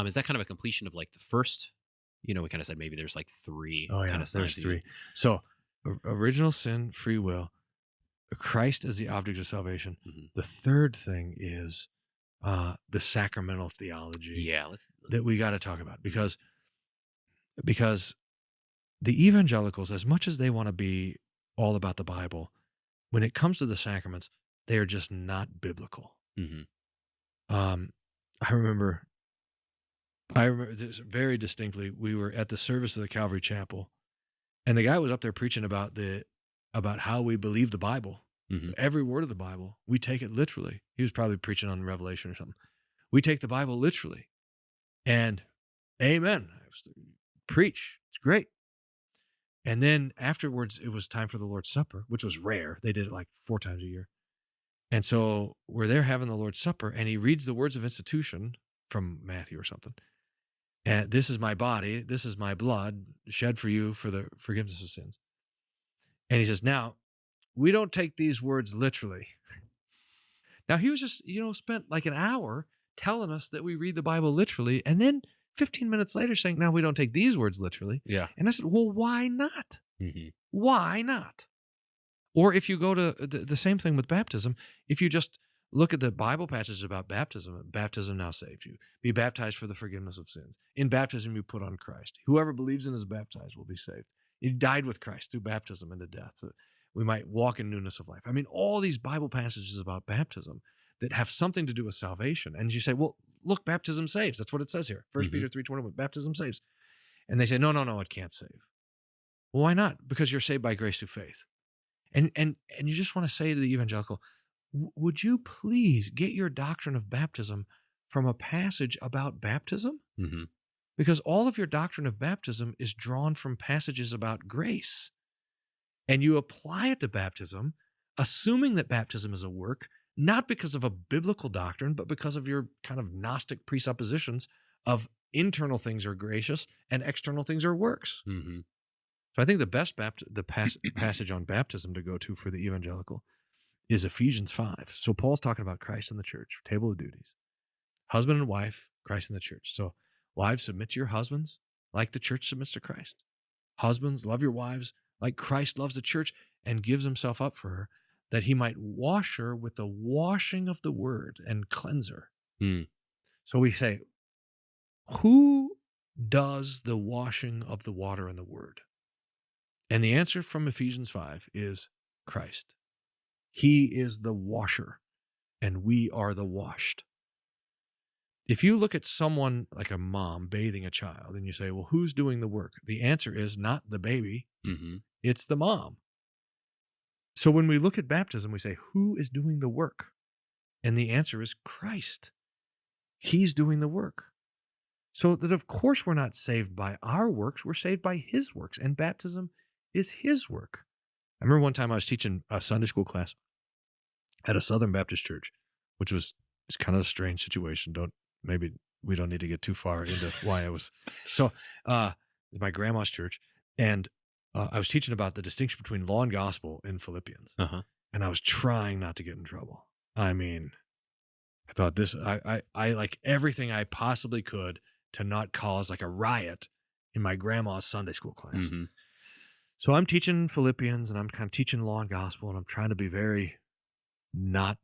Is that kind of a completion of like the first? We kind of said maybe there's like three Oh, kind yeah, of there's signs. three. So, original sin, free will, Christ as the object of salvation. Mhm. The third thing is the sacramental theology Yeah, let's. that we got to talk about because the evangelicals, as much as they want to be all about the Bible, when it comes to the sacraments, they are just not biblical. Mhm. Um, I remember this very distinctly. We were at the service of the Calvary Chapel, and the guy was up there preaching about how we believe the Bible, Mhm. every word of the Bible. We take it literally. He was probably preaching on Revelation or something. We take the Bible literally, and Amen. Preach. It's great. And then afterwards, it was time for the Lord's Supper, which was rare. They did it like 4 times a year. And so we're there having the Lord's Supper, and he reads the words of institution from Matthew or something. And this is my body, this is my blood, shed for you for the forgiveness of sins. And he says, now, we don't take these words literally. Now, he was just, spent like an hour telling us that we read the Bible literally, and then 15 minutes later saying, now we don't take these words literally. Yeah. And I said, well, why not? Mhm. Why not? Or if you go to the same thing with baptism, if you just look at the Bible passages about baptism now saves you. Be baptized for the forgiveness of sins. In baptism, you put on Christ. Whoever believes and is baptized will be saved. You died with Christ through baptism into death, so we might walk in newness of life. I mean, all these Bible passages about baptism that have something to do with salvation. And you say, well, look, baptism saves. That's what it says here. 1 Mhm. Peter 3:21, baptism saves. And they say, no, it can't save. Well, why not? Because you're saved by grace through faith. And you just want to say to the evangelical, would you please get your doctrine of baptism from a passage about baptism? Mhm. Because all of your doctrine of baptism is drawn from passages about grace. And you apply it to baptism, assuming that baptism is a work, not because of a biblical doctrine, but because of your kind of Gnostic presuppositions of internal things are gracious and external things are works. Mhm. So I think the best passage on baptism to go to for the evangelical is Ephesians 5. So Paul's talking about Christ in the church, table of duties. Husband and wife, Christ in the church. So wives, submit to your husbands like the church submits to Christ. Husbands, love your wives like Christ loves the church and gives himself up for her, that he might wash her with the washing of the word and cleanse her. Mm. So we say, who does the washing of the water and the word? And the answer from Ephesians 5 is Christ. He is the washer, and we are the washed. If you look at someone like a mom bathing a child and you say, well, who's doing the work? The answer is not the baby, Mhm. it's the mom. So when we look at baptism, we say, who is doing the work? And the answer is Christ. He's doing the work. So that, of course, we're not saved by our works, we're saved by his works, and baptism is his work. I remember one time I was teaching a Sunday school class at a Southern Baptist church, which was kind of a strange situation. Maybe we don't need to get too far into why I was. So my grandma's church, and I was teaching about the distinction between law and gospel in Philippians, Uh-huh. and I was trying not to get in trouble. I mean, I thought I like everything I possibly could to not cause like a riot in my grandma's Sunday school class. Mhm. So I'm teaching Philippians, and I'm kind of teaching law and gospel, and I'm trying to be very not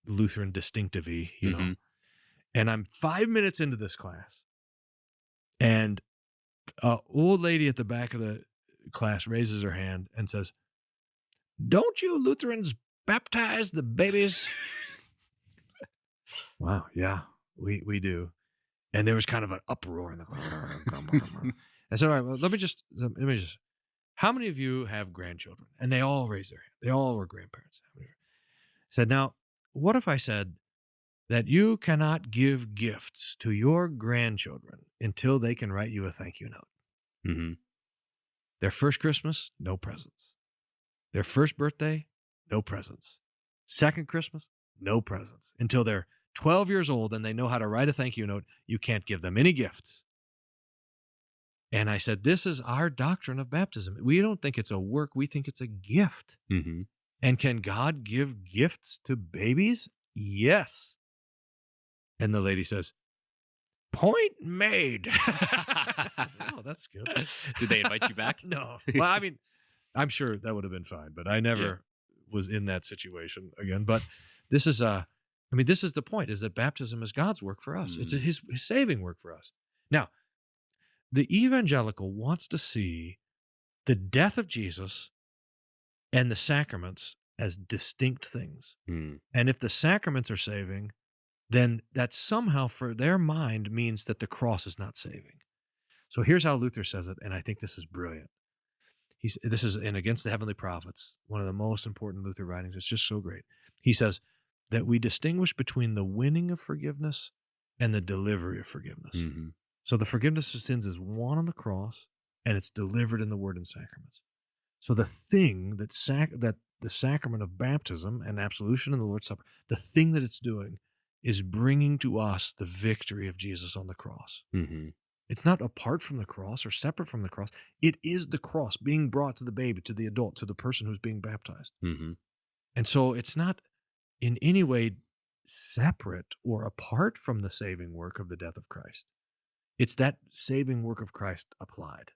Lutheran distinctive-y, Mhm. And I'm 5 minutes into this class, and an old lady at the back of the class raises her hand and says, "Don't you Lutherans baptize the babies?" Wow, yeah, we do. And there was kind of an uproar in the I said, all right, well, let me just, how many of you have grandchildren? And they all raised their hand. They all were grandparents. I said, now, what if I said that you cannot give gifts to your grandchildren until they can write you a thank you note? Mhm. Their first Christmas, no presents. Their first birthday, no presents. Second Christmas, no presents. Until they're 12 years old and they know how to write a thank you note, you can't give them any gifts. And I said, this is our doctrine of baptism. We don't think it's a work. We think it's a gift. Mhm. And can God give gifts to babies? Yes. And the lady says, Point made. Oh, that's good. Did they invite you back? No. Well, I mean, I'm sure that would have been fine, but I Yeah. never was in that situation again. But this is I mean, this is the point: is that baptism is God's work for us. It's Mhm. his saving work for us. Now, the evangelical wants to see the death of Jesus and the sacraments as distinct things. Mm. And if the sacraments are saving, then that somehow for their mind means that the cross is not saving. So here's how Luther says it, and I think this is brilliant. This is in Against the Heavenly Prophets, one of the most important Luther writings. It's just so great. He says that we distinguish between the winning of forgiveness and the delivery of forgiveness. Mhm. So the forgiveness of sins is won on the cross, and it's delivered in the Word and Sacraments. So the thing that the sacrament of baptism and absolution in the Lord's Supper, the thing that it's doing is bringing to us the victory of Jesus on the cross. Mhm. It's not apart from the cross or separate from the cross. It is the cross being brought to the baby, to the adult, to the person who's being baptized. Mhm. And so it's not in any way separate or apart from the saving work of the death of Christ. It's that saving work of Christ applied.